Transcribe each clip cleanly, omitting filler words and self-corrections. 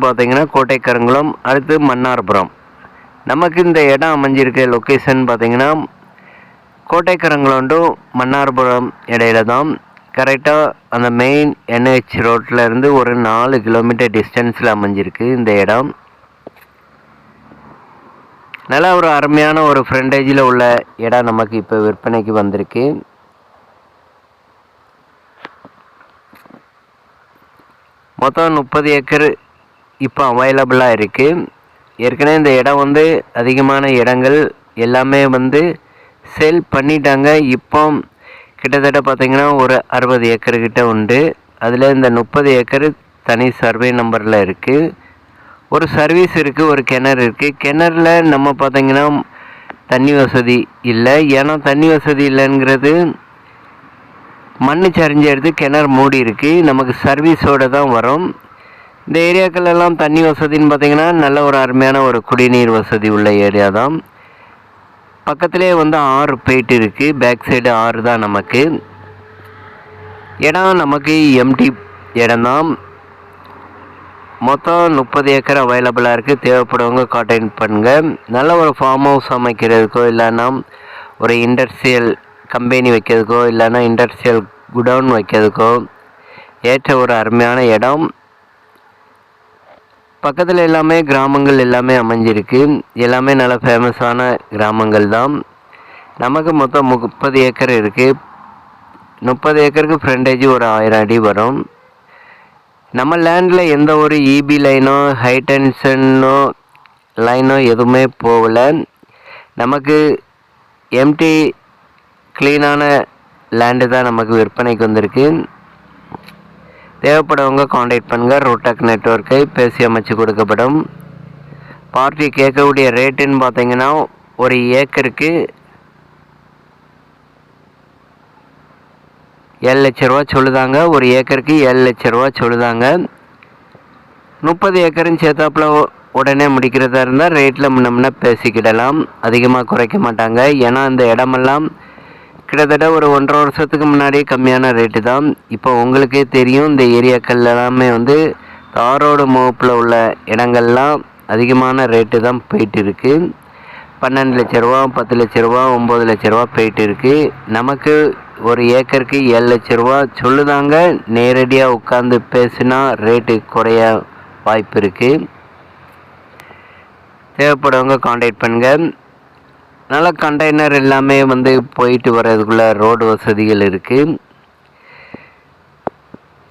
பார்த்தீங்கன்னா கோட்டைக்கருங்குளம், அடுத்து மன்னார்புரம். நமக்கு இந்த இடம் அமைஞ்சிருக்க லொக்கேஷன் பார்த்தீங்கன்னா கோட்டைக்கருங்குளம் டு மன்னார்புரம் இடையில தான். கரெக்டாக அந்த மெயின் NH ரோட்டில் இருந்து ஒரு 4 கிலோமீட்டர் டிஸ்டன்ஸில் அமைஞ்சிருக்கு இந்த இடம். நல்லா ஒரு அருமையான ஒரு ஃப்ரண்டேஜில் உள்ள இடம் நமக்கு இப்போ விற்பனைக்கு வந்திருக்கு. மொத்தம் 30 ஏக்கர் இப்போ அவைலபிளாக இருக்குது. ஏற்கனவே இந்த இடம் வந்து அதிகமான இடங்கள் எல்லாமே வந்து சேல் பண்ணிட்டாங்க. இப்போ கிட்டத்தட்ட பார்த்திங்கன்னா ஒரு 60 ஏக்கர்கிட்ட உண்டு. அதில் இந்த 30 ஏக்கர் தனி சர்வே நம்பரில் இருக்குது. ஒரு சர்வீஸ் இருக்குது, ஒரு கிணறு இருக்குது. கிணறுல நம்ம பார்த்திங்கன்னா தண்ணி வசதி இல்லை. ஏன்னா தண்ணி வசதி இல்லைங்கிறது மண் சரிஞ்சு எடுத்து கிணறு மூடி இருக்குது. நமக்கு சர்வீஸோடு தான் வரும். இந்த ஏரியாக்களெல்லாம் தண்ணி வசதின்னு பார்த்திங்கன்னா நல்ல ஒரு அருமையான ஒரு குடிநீர் வசதி உள்ள ஏரியா தான். பக்கத்துலேயே வந்து ஆறு போயிட்டு இருக்குது. பேக் சைடு ஆறு தான் நமக்கு. இடம் நமக்கு எம்டி இடம்தான். மொத்தம் 30 ஏக்கர் அவைலபிளாக இருக்குது. தேவைப்படுவங்க கான்டாக்ட் பண்ணுங்கள். நல்ல ஒரு ஃபார்ம் ஹவுஸ் அமைக்கிறதுக்கோ, இல்லைன்னா ஒரு இண்டஸ்ட்ரியல் கம்பெனி வைக்கிறதுக்கோ, இல்லைன்னா இண்டஸ்ட்ரியல் குடவுன் வைக்கிறதுக்கோ ஏற்ற ஒரு அருமையான இடம். பக்கத்தில் எல்லாமே கிராமங்கள் எல்லாமே அமைஞ்சிருக்கு. எல்லாமே நல்ல ஃபேமஸான கிராமங்கள் தான். நமக்கு மொத்தம் 30 ஏக்கர் இருக்குது. 30 ஏக்கருக்கு ஃப்ரண்டேஜ் ஒரு 1000 அடி வரும். நம்ம லேண்டில் எந்த ஒரு இபி லைனோ ஹைடென்ஷனோ லைனோ எதுவுமே போகல. நமக்கு எம்டி க்ளீனான லேண்டு தான் நமக்கு விற்பனைக்கு வந்திருக்கு. தேவைப்படுவங்க கான்டாக்ட் பண்ணுங்கள். ரோட்டாக் நெட்வொர்க்கை பேசி அமைச்சு கொடுக்கப்படும். பார்ட்டி கேட்கக்கூடிய ரேட்டுன்னு பார்த்தீங்கன்னா ஒரு ஏக்கருக்கு 7 லட்ச ரூபா சொல்லுதாங்க. ஒரு ஏக்கருக்கு 7 லட்ச ரூபா சொல்லுதாங்க. 30 ஏக்கரும் சேர்த்தாப்புல உடனே முடிக்கிறதா இருந்தால் ரேட்டில் முன்ன பேசிக்கிடலாம். அதிகமாக குறைக்க மாட்டாங்க. ஏன்னா இந்த இடமெல்லாம் கிட்டத்தட்ட ஒரு 1.5 வருஷத்துக்கு முன்னாடியே கம்மியான ரேட்டு தான். இப்போ உங்களுக்கே தெரியும், இந்த ஏரியாக்கள் எல்லாமே வந்து தாரோடு முகப்பில் உள்ள இடங்கள்லாம் அதிகமான ரேட்டு தான் போயிட்டு இருக்குது. 12 லட்ச ரூபா, 10 லட்ச ரூபா, 9 லட்ச ரூபா போயிட்டு இருக்குது. நமக்கு ஒரு ஏக்கருக்கு 7 லட்ச ரூபா சொல்லுதாங்க. நேரடியாக உட்காந்து பேசினா ரேட்டு குறைய வாய்ப்பு இருக்குது. தேவைப்படுவங்க கான்டாக்ட் பண்ணுங்கள். நல்ல கண்டெய்னர் எல்லாமே வந்து போயிட்டு வர்றதுக்குள்ள ரோடு வசதிகள் இருக்குது.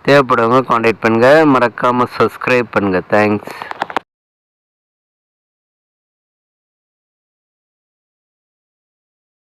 தேவைப்படுவங்க கான்டாக்ட் பண்ணுங்கள். மறக்காமல் சப்ஸ்கிரைப் பண்ணுங்கள். தேங்க்ஸ்.